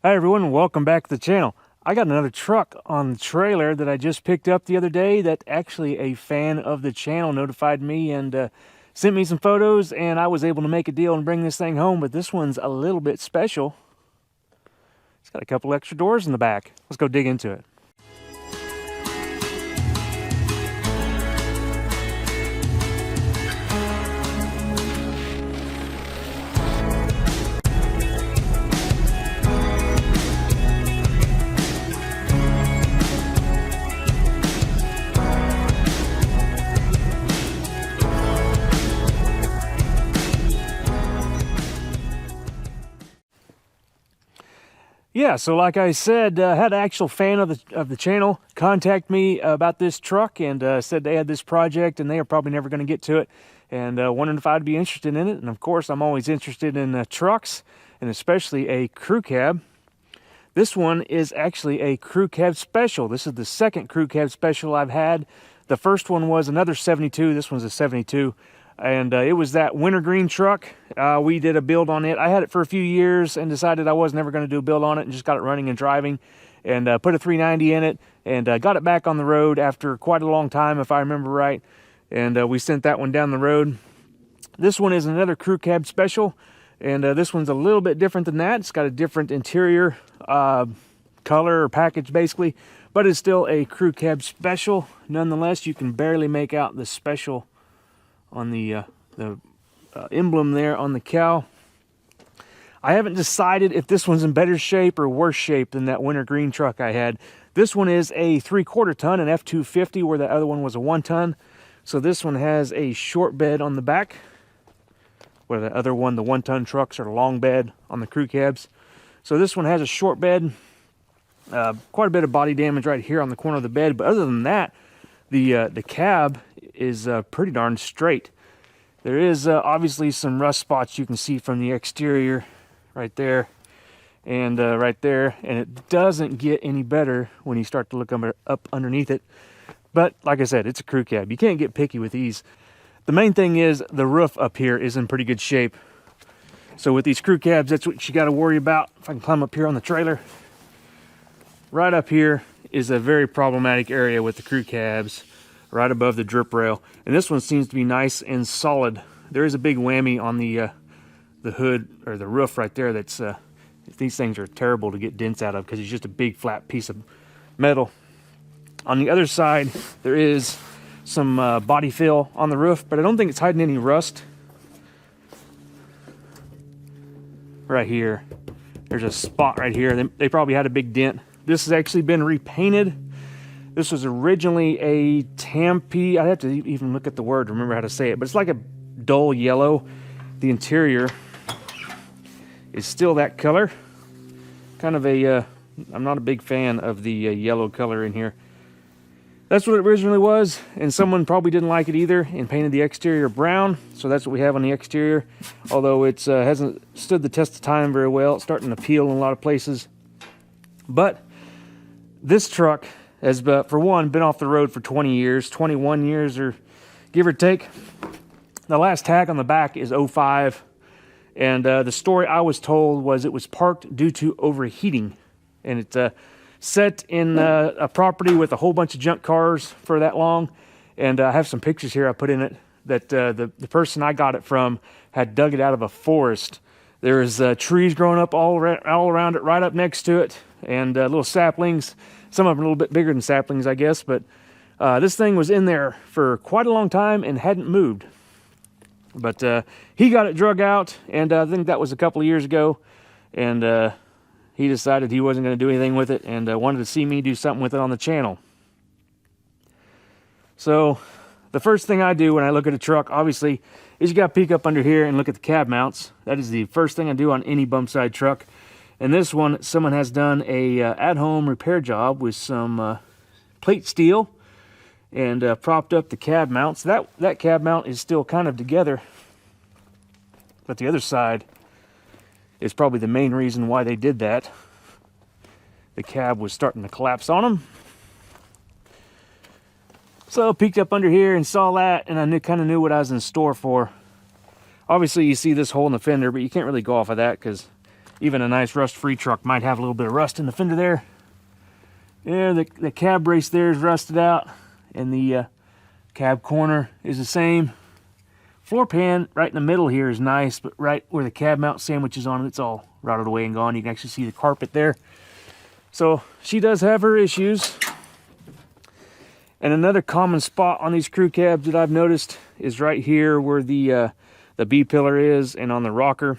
Hi everyone, welcome back to the channel. I got another truck on the trailer that I just picked up the other day that actually a fan of the channel notified me and sent me some photos, and I was able to make a deal and bring this thing home. But this one's a little bit special. It's got a couple extra doors in the back. Let's go dig into it. Yeah, so like I said, had an actual fan of the channel contact me about this truck and said they had this project and they are probably never going to get to it, and wondering if I'd be interested in it. And of course, I'm always interested in trucks, and especially a crew cab. This one is actually a crew cab special. This is the second crew cab special I've had. The first one was another 72. This one's a 72. And it was that wintergreen truck. We did a build on it. I had it for a few years and decided I was never going to do a build on it, and just got it running and driving, and put a 390 in it, and got it back on the road after quite a long time, if I remember right. And we sent that one down the road. This one is another crew cab special, and this one's a little bit different than that. It's got a different interior color or package basically, but it's still a crew cab special. Nonetheless, you can barely make out the special on the emblem there on the cow. I haven't decided if this one's in better shape or worse shape than that wintergreen truck I had. This one is a 3/4 ton, an F-250, where the other one was a 1 ton. So this one has a short bed on the back, where the other one, the 1 ton trucks, are long bed on the crew cabs. So this one has a short bed. Quite a bit of body damage right here on the corner of the bed, but other than that, the cab is pretty darn straight. There is obviously some rust spots you can see from the exterior right there and right there, and it doesn't get any better when you start to look up underneath it. But like I said, it's a crew cab. You can't get picky with these. The main thing is the roof up here is in pretty good shape. So with these crew cabs, that's what you got to worry about. If I can climb up here on the trailer, right up here is a very problematic area with the crew cabs, right above the drip rail. And this one seems to be nice and solid. There is a big whammy on the hood, or the roof right there. That's these things are terrible to get dents out of because it's just a big flat piece of metal. On the other side, there is some body fill on the roof, but I don't think it's hiding any rust. Right here, there's a spot right here. They probably had a big dent. This has actually been repainted. This was originally a Tampi. I'd have to even look at the word to remember how to say it, but it's like a dull yellow. The interior is still that color. Kind of a, I'm not a big fan of the yellow color in here. That's what it originally was, and someone probably didn't like it either and painted the exterior brown. So that's what we have on the exterior, although it hasn't stood the test of time very well. It's starting to peel in a lot of places. But this truck has, for one, been off the road for 20 years, 21 years, or give or take. The last tag on the back is 05, and the story I was told was it was parked due to overheating, and it's set in a property with a whole bunch of junk cars for that long. And I have some pictures here I put in it that the person I got it from had dug it out of a forest. There's trees growing up all around it, right up next to it, and little saplings. Some of them are a little bit bigger than saplings, I guess, but this thing was in there for quite a long time and hadn't moved. But he got it drug out, and I think that was a couple of years ago, and he decided he wasn't going to do anything with it, and wanted to see me do something with it on the channel. So the first thing I do when I look at a truck, obviously, is you got to peek up under here and look at the cab mounts. That is the first thing I do on any bump side truck. And this one, someone has done a at-home repair job with some plate steel and propped up the cab mounts. That cab mount is still kind of together, but the other side is probably the main reason why they did that. The cab was starting to collapse on them. So I peeked up under here and saw that, and I kind of knew what I was in store for. Obviously, you see this hole in the fender, but you can't really go off of that because Even a nice rust-free truck might have a little bit of rust in the fender there. Yeah, the cab brace there is rusted out, and the cab corner is the same. Floor pan right in the middle here is nice, but right where the cab mount sandwich is on it, it's all rotted away and gone. You can actually see the carpet there. So she does have her issues. And another common spot on these crew cabs that I've noticed is right here where the B-pillar is and on the rocker.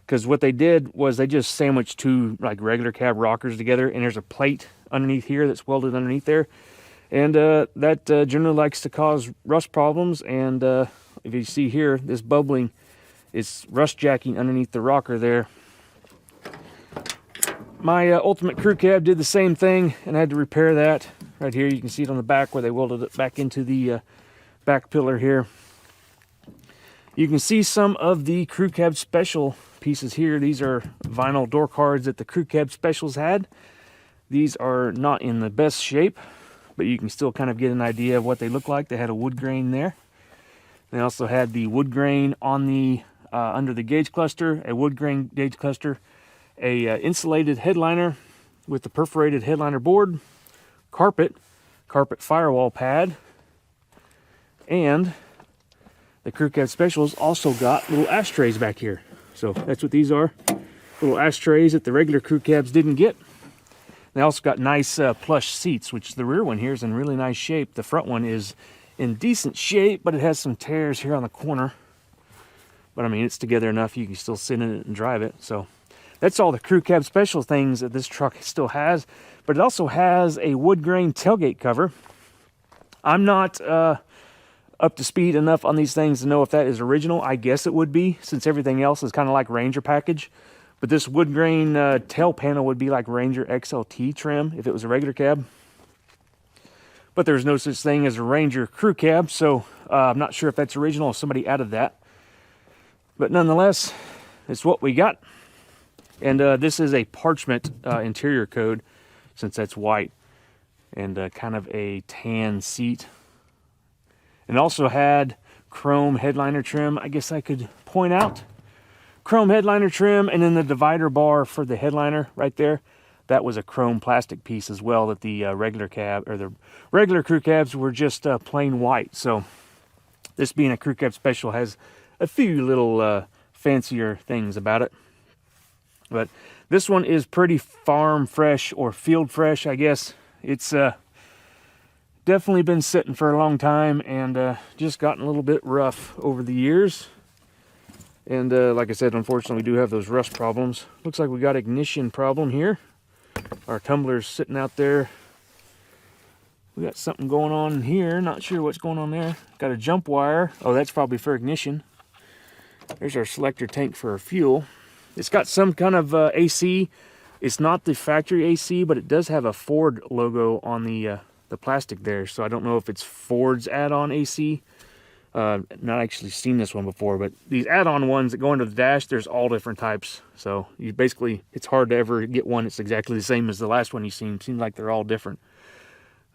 Because what they did was they just sandwiched two like regular cab rockers together, and there's a plate underneath here that's welded underneath there. And that generally likes to cause rust problems. And if you see here, this bubbling is rust jacking underneath the rocker there. My Ultimate crew cab did the same thing, and I had to repair that. Right here, you can see it on the back where they welded it back into the back pillar here. You can see some of the crew cab special pieces here. These are vinyl door cards that the crew cab specials had. These are not in the best shape, but you can still kind of get an idea of what they look like. They had a wood grain there. They also had the wood grain on the under the gauge cluster, a wood grain gauge cluster, a insulated headliner with the perforated headliner board, carpet firewall pad, and the crew cab specials also got little ashtrays back here. So that's what these are, little ashtrays that the regular crew cabs didn't get. They also got nice plush seats, which the rear one here is in really nice shape. The front one is in decent shape, but it has some tears here on the corner. But I mean, it's together enough you can still sit in it and drive it. So that's all the crew cab special things that this truck still has. But it also has a wood grain tailgate cover. I'm not up to speed enough on these things to know if that is original. I guess it would be, since everything else is kind of like Ranger package. But this wood grain tail panel would be like Ranger XLT trim if it was a regular cab. But there's no such thing as a Ranger crew cab, so I'm not sure if that's original or somebody added that. But nonetheless, it's what we got. And this is a parchment interior code, since that's white, and kind of a tan seat. And also had chrome headliner trim, I guess I could point out. Chrome headliner trim, and then the divider bar for the headliner right there. That was a chrome plastic piece as well, that the regular cab, or the regular crew cabs were just plain white. So this being a crew cab special has a few little fancier things about it. But this one is pretty farm fresh, or field fresh, I guess. It's definitely been sitting for a long time, and just gotten a little bit rough over the years. And like I said, unfortunately, we do have those rust problems. Looks like we got ignition problem here. Our tumbler's sitting out there. We got something going on here. Not sure what's going on there. Got a jump wire. Oh, that's probably for ignition. There's our selector tank for our fuel. It's got some kind of AC. It's not the factory AC, but it does have a Ford logo on the plastic there. So I don't know if it's Ford's add-on AC. Not actually seen this one before, but these add-on ones that go into the dash, there's all different types. So you basically, it's hard to ever get one that's exactly the same as the last one you've seen. Seems like they're all different.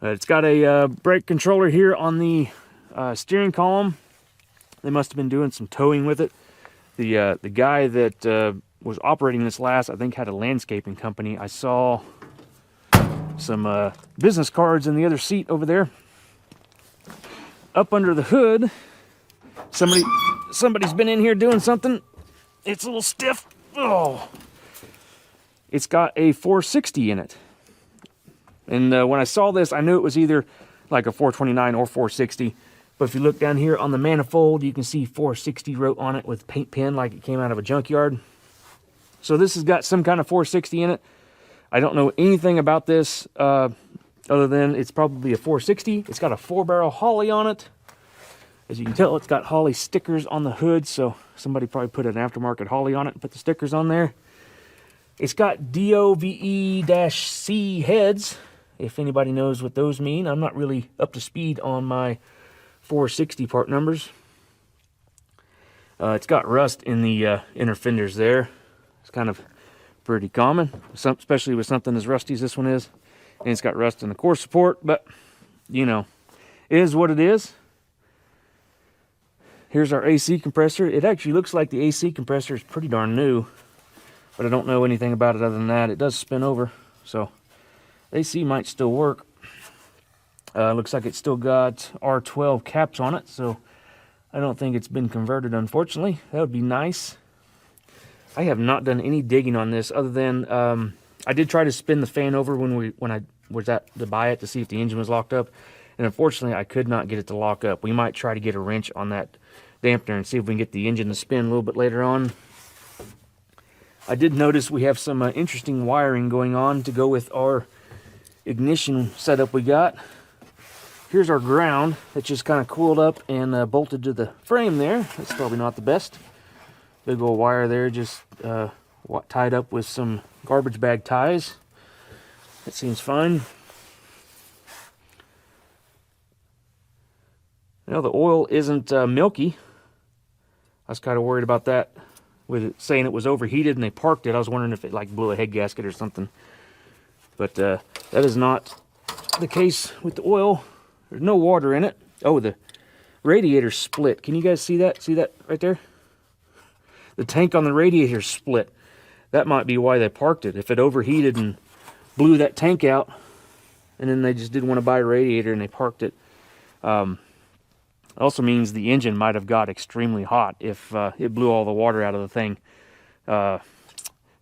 It's got a brake controller here on the steering column. They must have been doing some towing with it. The guy that was operating this last, I think, had a landscaping company. I saw some business cards in the other seat over there. Up under the hood, somebody's been in here doing something. It's a little stiff. Oh, it's got a 460 in it. And when I saw this, I knew it was either like a 429 or 460. But if you look down here on the manifold, you can see 460 wrote on it with paint pen like it came out of a junkyard. So this has got some kind of 460 in it. I don't know anything about this other than it's probably a 460. It's got a 4-barrel Holley on it. As you can tell, it's got Holley stickers on the hood, so somebody probably put an aftermarket Holley on it and put the stickers on there. It's got DOVE-C heads, if anybody knows what those mean. I'm not really up to speed on my 460 part numbers. It's got rust in the inner fenders there. It's kind of pretty common, especially with something as rusty as this one is. And it's got rust in the core support, but, you know, it is what it is. Here's our AC compressor. It actually looks like the AC compressor is pretty darn new. but I don't know anything about it other than that. It does spin over, so AC might still work. Looks like it's still got R12 caps on it, so I don't think it's been converted, unfortunately. That would be nice. I have not done any digging on this other than I did try to spin the fan over when I was at to buy it to see if the engine was locked up, and unfortunately I could not get it to lock up. We might try to get a wrench on that dampener and see if we can get the engine to spin a little bit later on. I did notice we have some interesting wiring going on to go with our ignition setup we got. Here's our ground that's just kind of coiled up and bolted to the frame there. That's probably not the best. Big old wire there, just tied up with some garbage bag ties. That seems fine. Now the oil isn't milky. I was kind of worried about that with it saying it was overheated and they parked it. I was wondering if it like blew a head gasket or something. But that is not the case with the oil. There's no water in it. Oh, the radiator split. Can you guys see that? See that right there? The tank on the radiator split. That might be why they parked it. If it overheated and blew that tank out, and then they just didn't want to buy a radiator and they parked it. Also means the engine might have got extremely hot if it blew all the water out of the thing.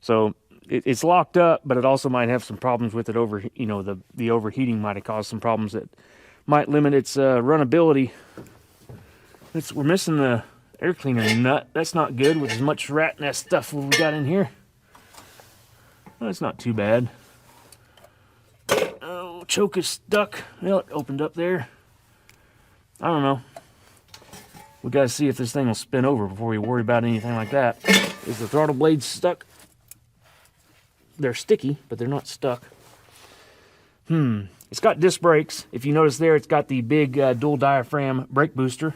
So it's locked up, but it also might have some problems with it over. You know, the overheating might have caused some problems that might limit its runnability. We're missing the air cleaner nut. That's not good with as much rat nest stuff we got in here. Well, it's not too bad. Oh, choke is stuck. Well, it opened up there. I don't know. We got to see if this thing will spin over before we worry about anything like that. Is the throttle blades stuck? They're sticky, but they're not stuck. It's got disc brakes. If you notice there, it's got the big dual diaphragm brake booster,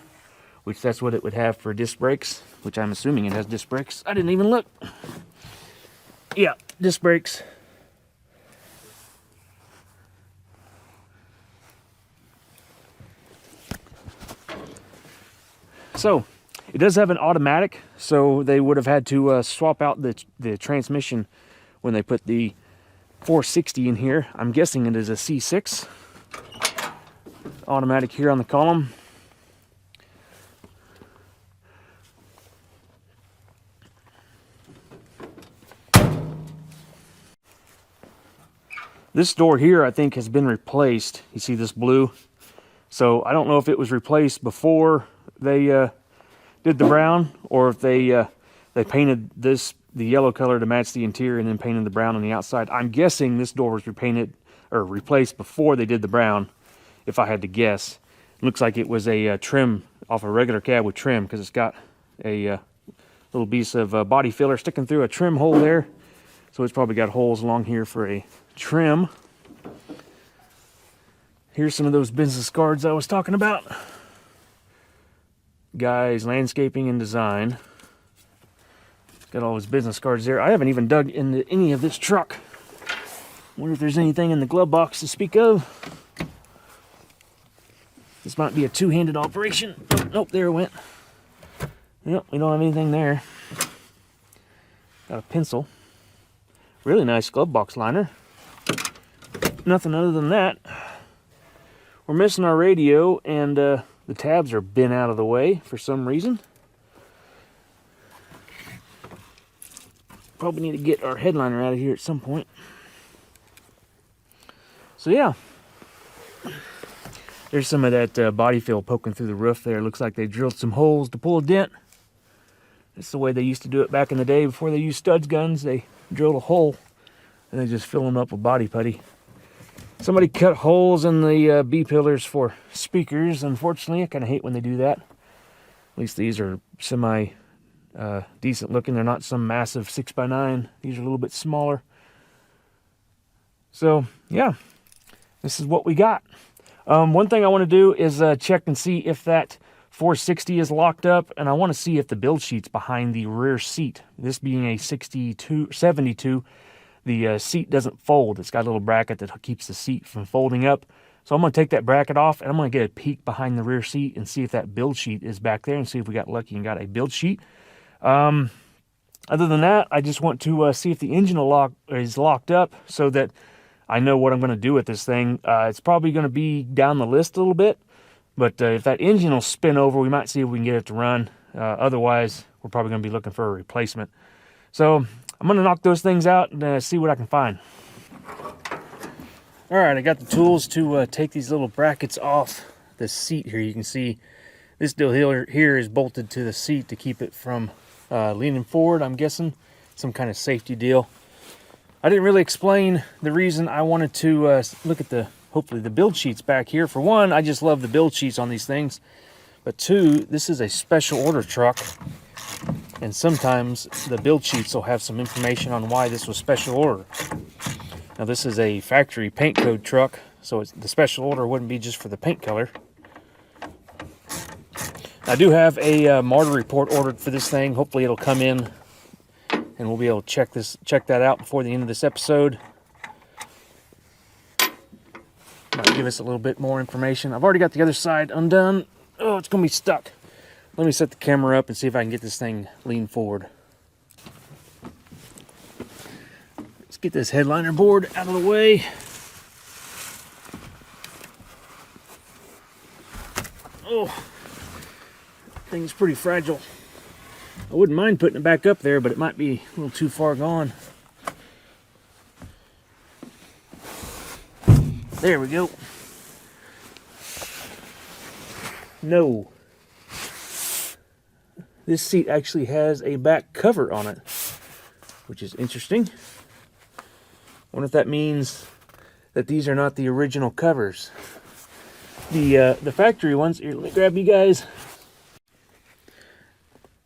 which that's what it would have for disc brakes, which I'm assuming it has disc brakes. I didn't even look. Yeah, disc brakes. So it does have an automatic, so they would have had to swap out the transmission when they put the 460 in here. I'm guessing it is a C6 automatic here on the column. This door here I think has been replaced. You see this blue? So I don't know if it was replaced before they did the brown, or if they painted the yellow color to match the interior and then painted the brown on the outside. I'm guessing this door was repainted or replaced before they did the brown, if I had to guess. It looks like it was a trim off a regular cab with trim, because it's got a little piece of body filler sticking through a trim hole there. So it's probably got holes along here for a trim. Here's some of those business cards I was talking about. Guys, landscaping and design. Got all his business cards there. I haven't even dug into any of this truck. Wonder if there's anything in the glove box to speak of. This might be a two-handed operation. Oh, nope, there it went. Yep, we don't have anything there. Got a pencil. Really nice glove box liner. Nothing other than that. We're missing our radio, and the tabs are bent out of the way for some reason. Probably need to get our headliner out of here at some point. So yeah, there's some of that body fill poking through the roof there. Looks like they drilled some holes to pull a dent. That's the way they used to do it back in the day before they used studs guns. They drilled a hole and they just fill them up with body putty. Somebody cut holes in the B-pillars for speakers. Unfortunately, I kind of hate when they do that. At least these are semi decent looking. They're not some massive 6x9. These are a little bit smaller. So yeah, this is what we got. One thing I want to do is check and see if that 460 is locked up, and I want to see if the build sheet's behind the rear seat. This being a 72, the seat doesn't fold. It's got a little bracket that keeps the seat from folding up. So I'm going to take that bracket off, and I'm going to get a peek behind the rear seat and see if that build sheet is back there, and see if we got lucky and got a build sheet. Other than that, I just want to see if the engine is locked up so that I know what I'm going to do with this thing. It's probably going to be down the list a little bit, but if that engine will spin over, we might see if we can get it to run. Otherwise, we're probably going to be looking for a replacement. So I'm going to knock those things out and see what I can find. All right, I got the tools to take these little brackets off the seat here. You can see this deal here is bolted to the seat to keep it from leaning forward. I'm guessing some kind of safety deal. I didn't really explain the reason I wanted to look at hopefully the build sheets back here. For one, I just love the build sheets on these things. But two, this is a special order truck. And sometimes the build sheets will have some information on why this was special order. Now this is a factory paint code truck, so the special order wouldn't be just for the paint color. I do have a Marti report ordered for this thing. Hopefully it'll come in and we'll be able to check that out before the end of this episode. Might give us a little bit more information. I've already got the other side undone. Oh, it's gonna be stuck. Let me set the camera up and see if I can get this thing lean forward. Let's get this headliner board out of the way. Oh, thing's pretty fragile. I wouldn't mind putting it back up there, but it might be a little too far gone. There we go. No. This seat actually has a back cover on it, which is interesting. I wonder if that means that these are not the original covers. The factory ones, here, let me grab you guys.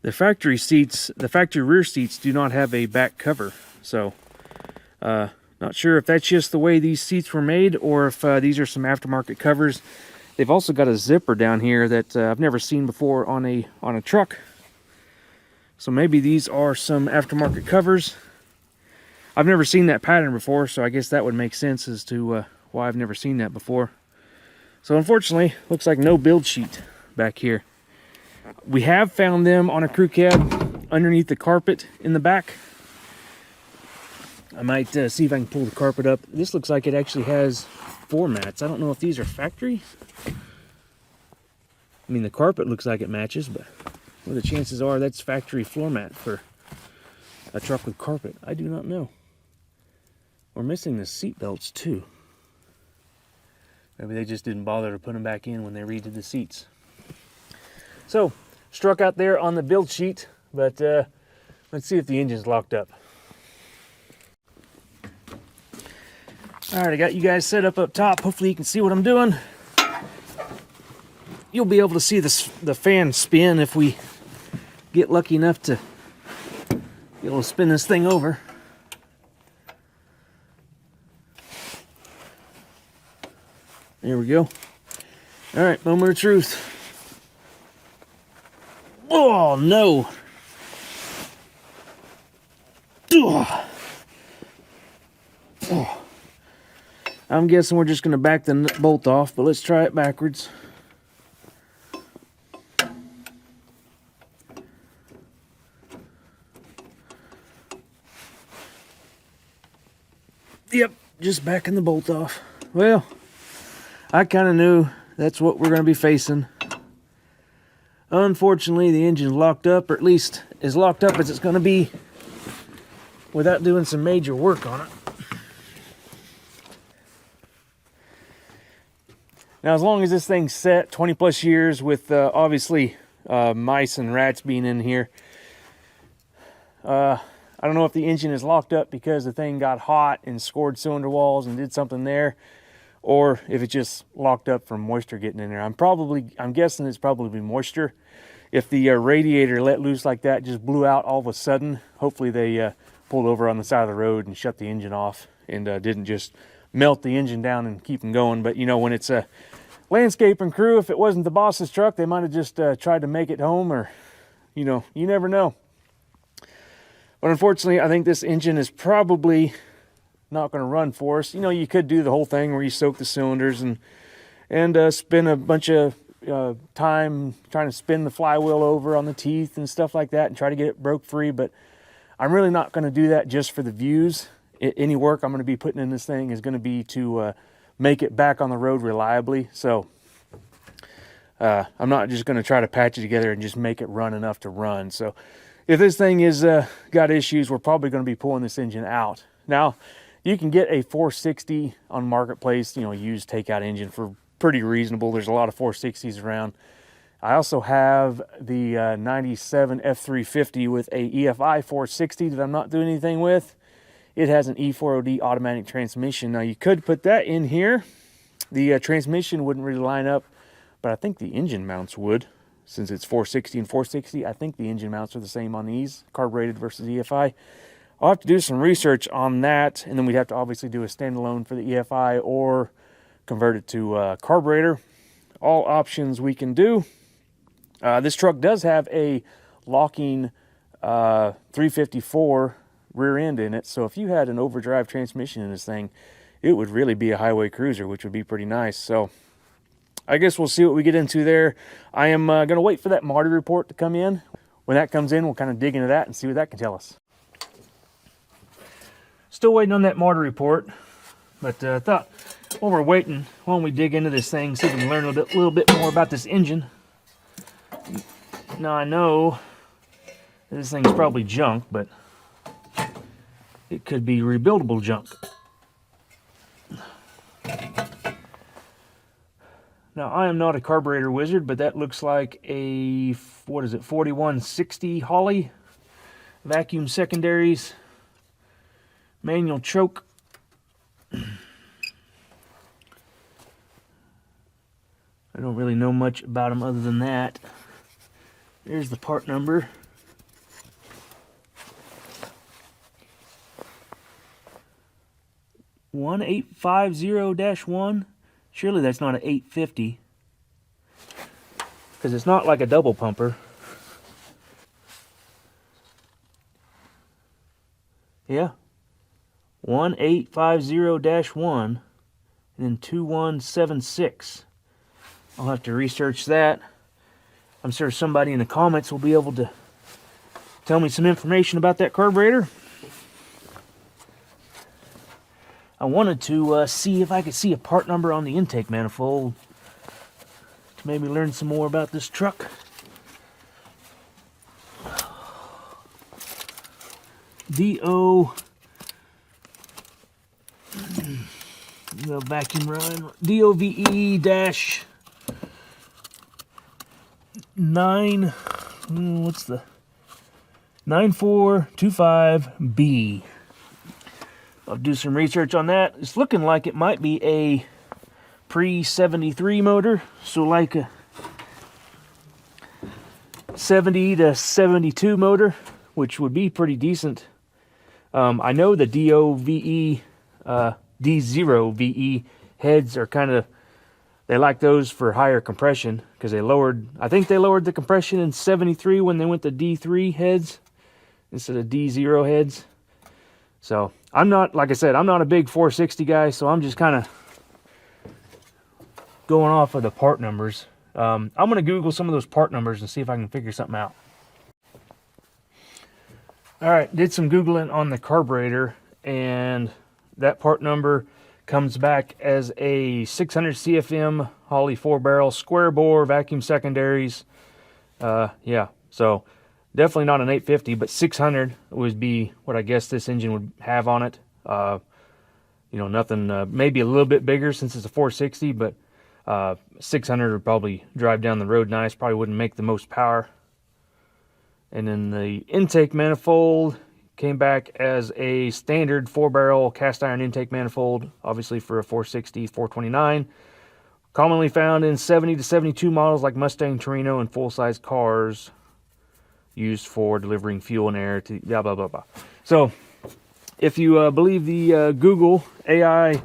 The factory seats, the factory rear seats do not have a back cover. So, not sure if that's just the way these seats were made or if these are some aftermarket covers. They've also got a zipper down here that I've never seen before on a truck. So maybe these are some aftermarket covers. I've never seen that pattern before, so I guess that would make sense as to why I've never seen that before. So unfortunately, looks like no build sheet back here. We have found them on a crew cab underneath the carpet in the back. I might see if I can pull the carpet up. This looks like it actually has floor mats. I don't know if these are factory. I mean, the carpet looks like it matches, but what the chances are that's factory floor mat for a truck with carpet? I do not know. We're missing the seat belts too. Maybe they just didn't bother to put them back in when they redid the seats. So, struck out there on the build sheet, but let's see if the engine's locked up. All right, I got you guys set up top. Hopefully you can see what I'm doing. You'll be able to see the fan spin if we get lucky enough to be able to spin this thing over. There we go. All right, moment of truth. Oh, no. Oh. I'm guessing we're just going to back the bolt off, but let's try it backwards. Yep, just backing the bolt off. Well, I kind of knew that's what we're going to be facing. Unfortunately, the engine's locked up, or at least as locked up as it's going to be without doing some major work on it. Now, as long as this thing's set 20 plus years with obviously mice and rats being in here, I don't know if the engine is locked up because the thing got hot and scored cylinder walls and did something there, or if it just locked up from moisture getting in there. I'm guessing it's probably moisture. If the radiator let loose like that, just blew out all of a sudden, hopefully they pulled over on the side of the road and shut the engine off and didn't just melt the engine down and keep them going. But you know, when it's a landscaping crew, if it wasn't the boss's truck, they might have just tried to make it home, or you know, you never know. But unfortunately, I think this engine is probably not going to run for us. You know, you could do the whole thing where you soak the cylinders and spend a bunch of time trying to spin the flywheel over on the teeth and stuff like that and try to get it broke free. But I'm really not going to do that just for the views. Any work I'm going to be putting in this thing is going to be to make it back on the road reliably. So I'm not just going to try to patch it together and just make it run enough to run. So if this thing is got issues, we're probably going to be pulling this engine out. Now, you can get a 460 on Marketplace, you know, used takeout engine for pretty reasonable. There's a lot of 460s around. I also have the 97 F-350 with a EFI 460 that I'm not doing anything with. It has an E4OD automatic transmission. Now, you could put that in here. The transmission wouldn't really line up, but I think the engine mounts would. Since it's 460 and 460, I think the engine mounts are the same on these, carbureted versus EFI. I'll have to do some research on that, and then we'd have to obviously do a standalone for the EFI or convert it to carburetor. All options we can do. This truck does have a locking 354 rear end in it, so if you had an overdrive transmission in this thing, it would really be a highway cruiser, which would be pretty nice. So I guess we'll see what we get into there. I am going to wait for that Marti report to come in. When that comes in, we'll kind of dig into that and see what that can tell us. Still waiting on that Marti report, but I thought while we're waiting, why don't we dig into this thing, see if we can learn a little bit more about this engine. Now, I know this thing's probably junk, but it could be rebuildable junk. Now, I am not a carburetor wizard, but that looks like a, what is it, 4160 Holley, vacuum secondaries, manual choke. I don't really know much about them other than that. There's the part number. (1850-1). Surely that's not an 850, because it's not like a double pumper. Yeah, 1850-1 and then 2176. I'll have to research that. I'm sure somebody in the comments will be able to tell me some information about that carburetor. I wanted to see if I could see a part number on the intake manifold to maybe learn some more about this truck. DO, the vacuum run, DOVE dash 9, what's the 9425B. I'll do some research on that. It's looking like it might be a pre-73 motor, so like a 70 to 72 motor, which would be pretty decent. I know the D0VE heads are kind of, they like those for higher compression because I think they lowered the compression in 73 when they went to D3 heads instead of D0 heads. So I'm not, like I said, I'm not a big 460 guy, so I'm just kind of going off of the part numbers. I'm going to Google some of those part numbers and see if I can figure something out. All right, did some Googling on the carburetor, and that part number comes back as a 600 CFM Holley 4-barrel square bore vacuum secondaries. Yeah, so definitely not an 850, but 600 would be what I guess this engine would have on it. You know, nothing, maybe a little bit bigger since it's a 460, but 600 would probably drive down the road nice, probably wouldn't make the most power. And then the intake manifold came back as a standard 4-barrel cast iron intake manifold, obviously for a 460, 429. Commonly found in 70 to 72 models like Mustang, Torino, and full-size cars, used for delivering fuel and air to blah, blah, blah, blah. So if you believe the Google AI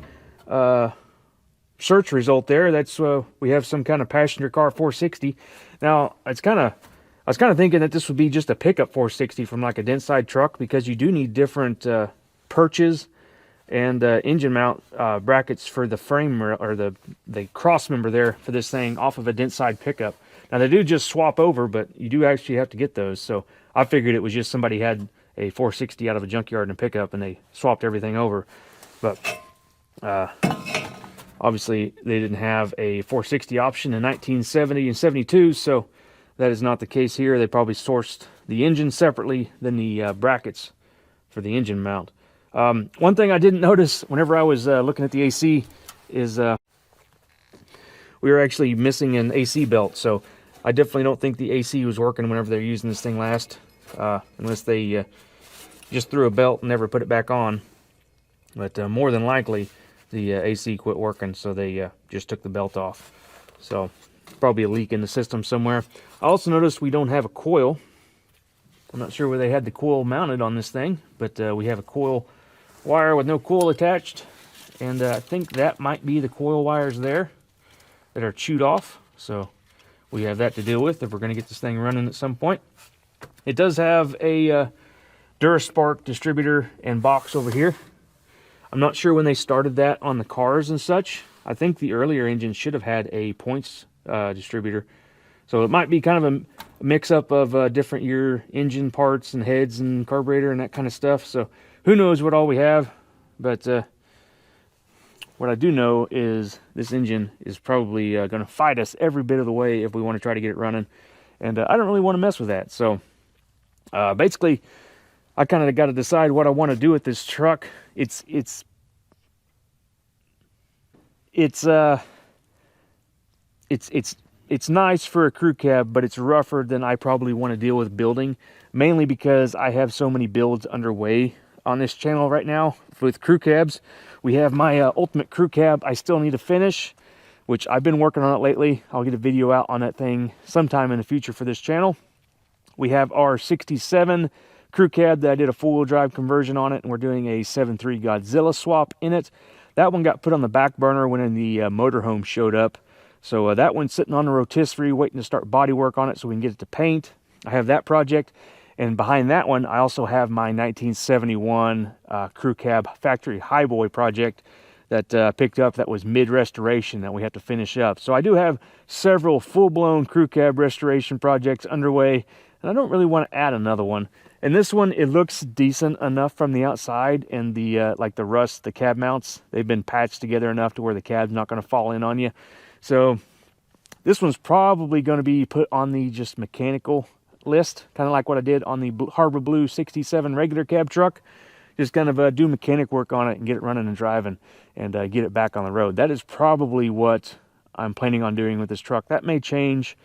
search result there, that's we have some kind of passenger car 460. Now, I was kind of thinking that this would be just a pickup 460 from like a dent side truck, because you do need different perches and engine mount brackets for the frame or the cross member there for this thing off of a dent side pickup. Now they do just swap over, but you do actually have to get those. So I figured it was just somebody had a 460 out of a junkyard and a pickup, and they swapped everything over. But obviously they didn't have a 460 option in 1970 and 72, so that is not the case here. They probably sourced the engine separately than the brackets for the engine mount. One thing I didn't notice whenever I was looking at the AC is we were actually missing an AC belt, so I definitely don't think the AC was working whenever they were using this thing last, unless they just threw a belt and never put it back on. But more than likely, the AC quit working, so they just took the belt off. So probably a leak in the system somewhere. I also noticed we don't have a coil. I'm not sure where they had the coil mounted on this thing, but we have a coil wire with no coil attached, and I think that might be the coil wires there that are chewed off. So we have that to deal with if we're going to get this thing running at some point. It does have a DuraSpark distributor and box over here. I'm not sure when they started that on the cars and such. I think the earlier engines should have had a points distributor. So it might be kind of a mix-up of different year engine parts and heads and carburetor and that kind of stuff. So who knows what all we have. But what I do know is this engine is probably going to fight us every bit of the way if we want to try to get it running. And I don't really want to mess with that. So basically, I kind of got to decide what I want to do with this truck. It's nice for a crew cab, but it's rougher than I probably want to deal with building, mainly because I have so many builds underway on this channel right now with crew cabs. We have my ultimate crew cab I still need to finish, which I've been working on it lately. I'll get a video out on that thing sometime in the future for this channel. We have our 67 crew cab that I did a four-wheel drive conversion on it, and we're doing a 7.3 Godzilla swap in it. That one got put on the back burner when the motorhome showed up. So that one's sitting on the rotisserie waiting to start body work on it so we can get it to paint. I have that project. And behind that one, I also have my 1971 crew cab factory highboy project that I picked up that was mid-restoration that we have to finish up. So I do have several full-blown crew cab restoration projects underway, and I don't really want to add another one. And this one, it looks decent enough from the outside, and the like the rust, the cab mounts, they've been patched together enough to where the cab's not going to fall in on you. So this one's probably going to be put on the just mechanical list, kind of like what I did on the Harbor Blue 67 regular cab truck. Just kind of do mechanic work on it and get it running and driving and get it back on the road. That is probably what I'm planning on doing with this truck. That may change,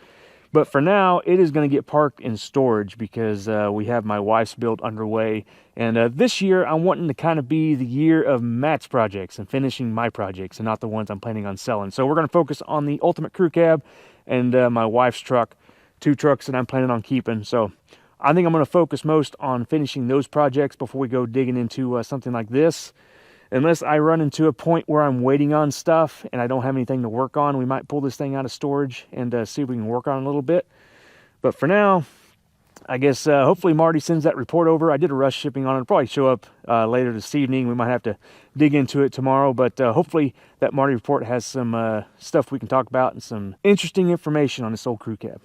but for now it is going to get parked in storage because we have my wife's build underway, and this year I'm wanting to kind of be the year of Matt's projects and finishing my projects and not the ones I'm planning on selling. So we're going to focus on the ultimate crew cab and my wife's truck, two trucks that I'm planning on keeping. So I think I'm going to focus most on finishing those projects before we go digging into something like this. Unless I run into a point where I'm waiting on stuff and I don't have anything to work on, we might pull this thing out of storage and see if we can work on it a little bit. But for now, I guess hopefully Marty sends that report over. I did a rush shipping on it. It'll probably show up later this evening. We might have to dig into it tomorrow, but hopefully that Marty report has some stuff we can talk about and some interesting information on this old crew cab.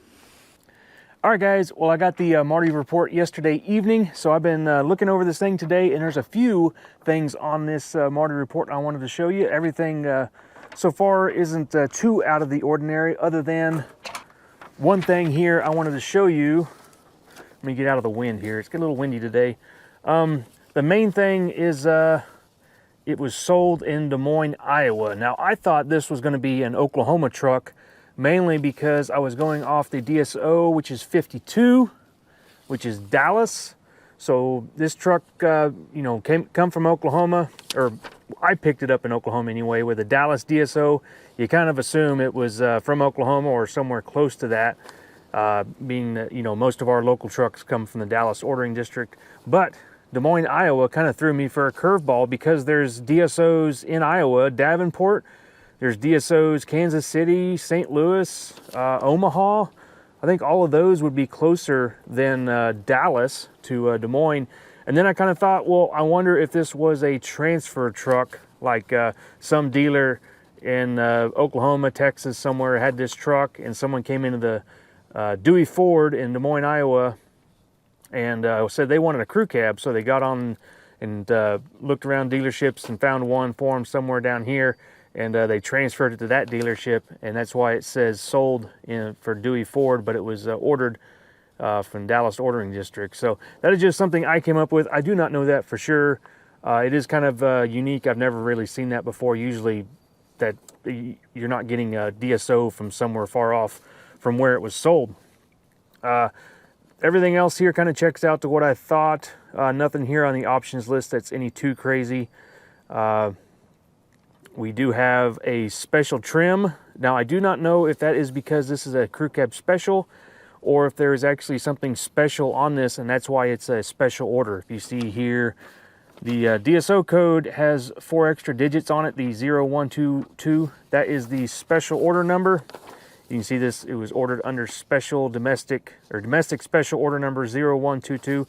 All right, guys, well, I got the Marti report yesterday evening, so I've been looking over this thing today, and there's a few things on this Marti report I wanted to show you. Everything so far isn't too out of the ordinary, other than one thing here I wanted to show you. Let me get out of the wind here. It's getting a little windy today. The main thing is it was sold in Des Moines, Iowa. Now, I thought this was going to be an Oklahoma truck, mainly because I was going off the DSO, which is 52, which is Dallas. So this truck, you know, come from Oklahoma, or I picked it up in Oklahoma anyway, with a Dallas DSO. You kind of assume it was from Oklahoma or somewhere close to that, being that, you know, most of our local trucks come from the Dallas ordering district. But Des Moines, Iowa kind of threw me for a curveball because there's DSOs in Iowa, Davenport. There's DSOs, Kansas City, St. Louis, Omaha. I think all of those would be closer than Dallas to Des Moines. And then I kind of thought, well, I wonder if this was a transfer truck, like some dealer in Oklahoma, Texas, somewhere had this truck, and someone came into the Dewey Ford in Des Moines, Iowa, and said they wanted a crew cab, so they got on and looked around dealerships and found one for them somewhere down here, and they transferred it to that dealership, and that's why it says sold for Dewey Ford, but it was ordered from Dallas Ordering District. So that is just something I came up with. I do not know that for sure. It is kind of unique. I've never really seen that before. Usually that you're not getting a DSO from somewhere far off from where it was sold. Everything else here kind of checks out to what I thought. Nothing here on the options list that's any too crazy. We do have a special trim. Now, I do not know if that is because this is a crew cab special or if there is actually something special on this, and that's why it's a special order. If you see here, the DSO code has 4 extra digits on it, the 0122. That is the special order number. You can see this, it was ordered under special domestic special order number 0122.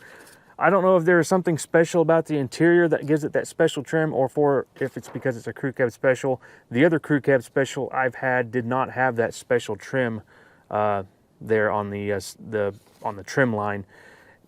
I don't know if there is something special about the interior that gives it that special trim, or if it's because it's a crew cab special. The other crew cab special I've had did not have that special trim there on the trim line.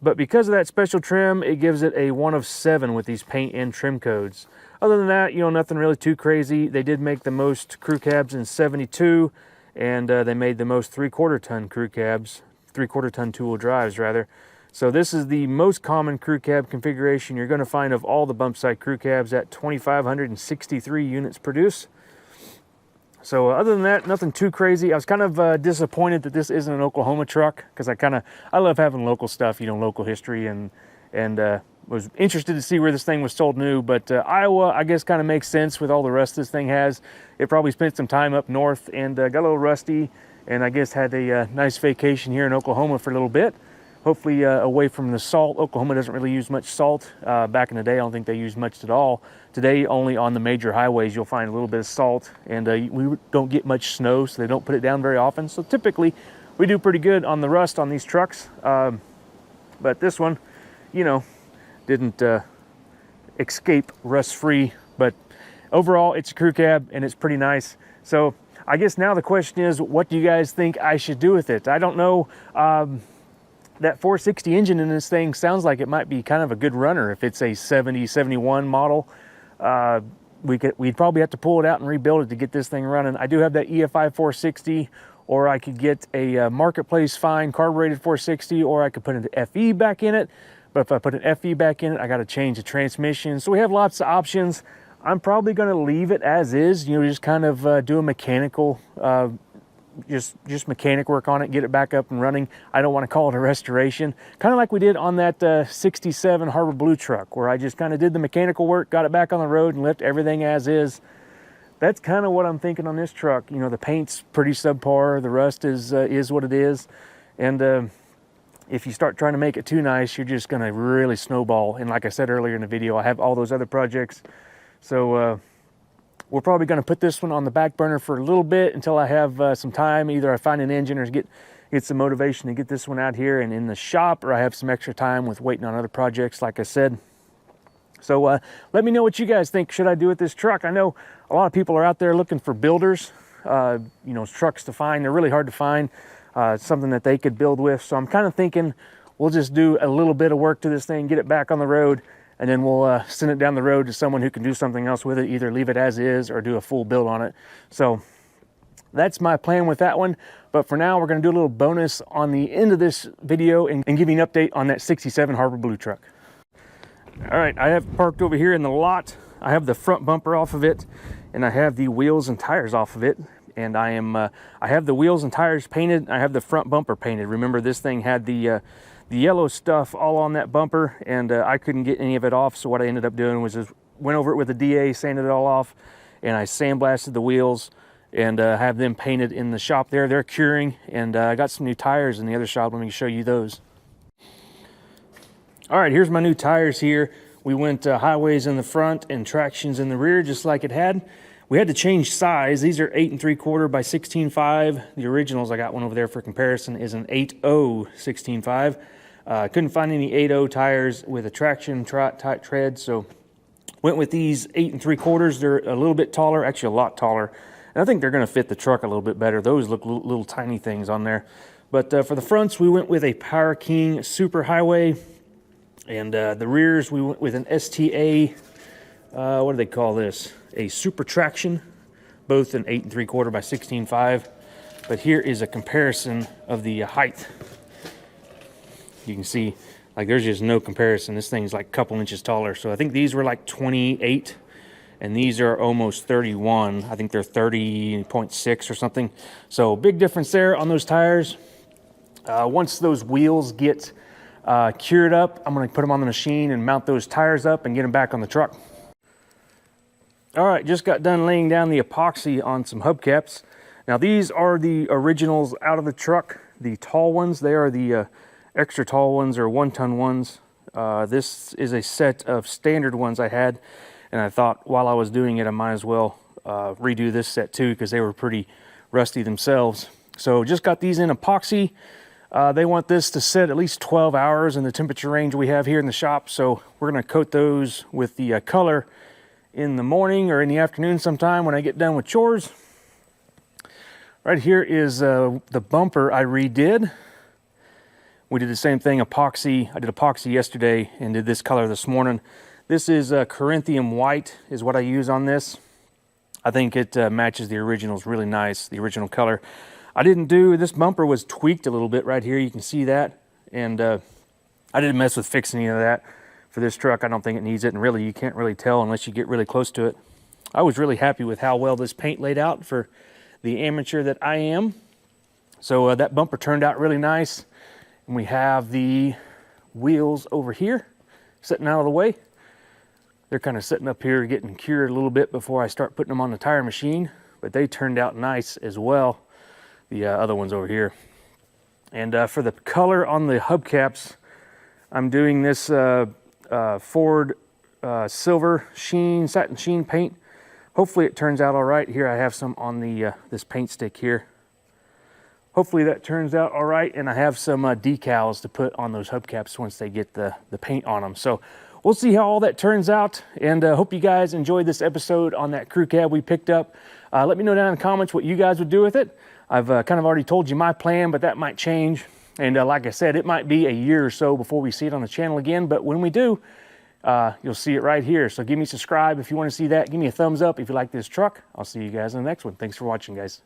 But because of that special trim, it gives it a 1 of 7 with these paint and trim codes. Other than that, you know, nothing really too crazy. They did make the most crew cabs in '72. And they made the most 3/4 ton crew cabs, 3/4 ton two-wheel drives rather. So this is the most common crew cab configuration you're going to find of all the bump side crew cabs at 2,563 units produced. So other than that, nothing too crazy. I was kind of disappointed that this isn't an Oklahoma truck, because I love having local stuff, you know, local history, and was interested to see where this thing was sold new. But Iowa, I guess, kind of makes sense with all the rust this thing has. It probably spent some time up north and got a little rusty, and I guess had a nice vacation here in Oklahoma for a little bit. Hopefully away from the salt. Oklahoma doesn't really use much salt. Back in the day, I don't think they used much at all. Today, only on the major highways, you'll find a little bit of salt, and we don't get much snow, so they don't put it down very often. So typically, we do pretty good on the rust on these trucks. But this one, you know, didn't escape rust-free, but overall it's a crew cab and it's pretty nice. So I guess now the question is, what do you guys think I should do with it? I don't know. That 460 engine in this thing sounds like it might be kind of a good runner. If it's a 70, 71 model, we'd probably have to pull it out and rebuild it to get this thing running. I do have that EFI 460, or I could get a marketplace fine carbureted 460, or I could put an FE back in it. But if I put an FE back in it, I got to change the transmission. So we have lots of options. I'm probably going to leave it as is, you know, just kind of do a mechanical, just mechanic work on it, get it back up and running. I don't want to call it a restoration. Kind of like we did on that 67 Harbor Blue truck, where I just kind of did the mechanical work, got it back on the road and left everything as is. That's kind of what I'm thinking on this truck. You know, the paint's pretty subpar. The rust is what it is. And if you start trying to make it too nice, you're just going to really snowball. And like I said earlier in the video, I have all those other projects. So we're probably going to put this one on the back burner for a little bit until I have some time. Either I find an engine or get some motivation to get this one out here and in the shop, or I have some extra time with waiting on other projects, like I said. So let me know what you guys think should I do with this truck. I know a lot of people are out there looking for builders, you know, trucks to find. They're really hard to find. Something that they could build with. So I'm kind of thinking we'll just do a little bit of work to this thing, get it back on the road, and then we'll send it down the road to someone who can do something else with it, either leave it as is or do a full build on it. So that's my plan with that one. But for now, we're going to do a little bonus on the end of this video and give you an update on that 67 Harbor Blue truck. All right, I have parked over here in the lot. I have the front bumper off of it, and I have the wheels and tires off of it. And I have the wheels and tires painted. I have the front bumper painted. Remember, this thing had the yellow stuff all on that bumper, and I couldn't get any of it off. So what I ended up doing was just went over it with a DA, sanded it all off, and I sandblasted the wheels and have them painted in the shop there. They're curing, and I got some new tires in the other shop. Let me show you those. All right, here's my new tires here. We went highways in the front and tractions in the rear, just like it had. We had to change size. These are 8 3/4 by 16.5. The originals, I got one over there for comparison, is an 8.0 16.5. Couldn't find any 8.0 tires with a traction tread, so went with these 8 3/4. They're a little bit taller, actually a lot taller. And I think they're going to fit the truck a little bit better. Those look little tiny things on there. But for the fronts, we went with a Power King Super Highway. And the rears, we went with an STA, what do they call this? A Super Traction, both an 8 3/4 by 16.5. But here is a comparison of the height. You can see, like, there's just no comparison. This thing's like a couple inches taller. So I think these were like 28, and these are almost 31. I think they're 30.6 or something. So big difference there on those tires. Once those wheels get cured up, I'm going to put them on the machine and mount those tires up and get them back on the truck. All right, just got done laying down the epoxy on some hubcaps. Now these are the originals out of the truck, the tall ones. They are the extra tall ones, or 1-ton ones. This is a set of standard ones I had, and I thought while I was doing it I might as well redo this set too, because they were pretty rusty themselves. So just got these in epoxy. They want this to sit at least 12 hours in the temperature range we have here in the shop. So we're going to coat those with the color in the morning or in the afternoon sometime when I get done with chores. Right here is the bumper I redid. We did the same thing, epoxy. I did epoxy yesterday and did this color this morning. This is Corinthian white is what I use on this. I think it matches the originals really nice, the original color. I didn't do, this bumper was tweaked a little bit right here. You can see that. And I didn't mess with fixing any of that for this truck. I don't think it needs it. And really, you can't really tell unless you get really close to it. I was really happy with how well this paint laid out for the amateur that I am. So that bumper turned out really nice. And we have the wheels over here sitting out of the way. They're kind of sitting up here getting cured a little bit before I start putting them on the tire machine. But they turned out nice as well. The other ones over here. And for the color on the hubcaps, I'm doing this Ford silver sheen, satin sheen paint. Hopefully it turns out all right. Here I have some on the this paint stick here. Hopefully that turns out all right, and I have some decals to put on those hubcaps once they get the paint on them. So we'll see how all that turns out, and hope you guys enjoyed this episode on that crew cab we picked up. Let me know down in the comments what you guys would do with it. I've kind of already told you my plan, but that might change. And like I said, it might be a year or so before we see it on the channel again. But when we do, you'll see it right here. So give me a subscribe if you want to see that. Give me a thumbs up if you like this truck. I'll see you guys in the next one. Thanks for watching, guys.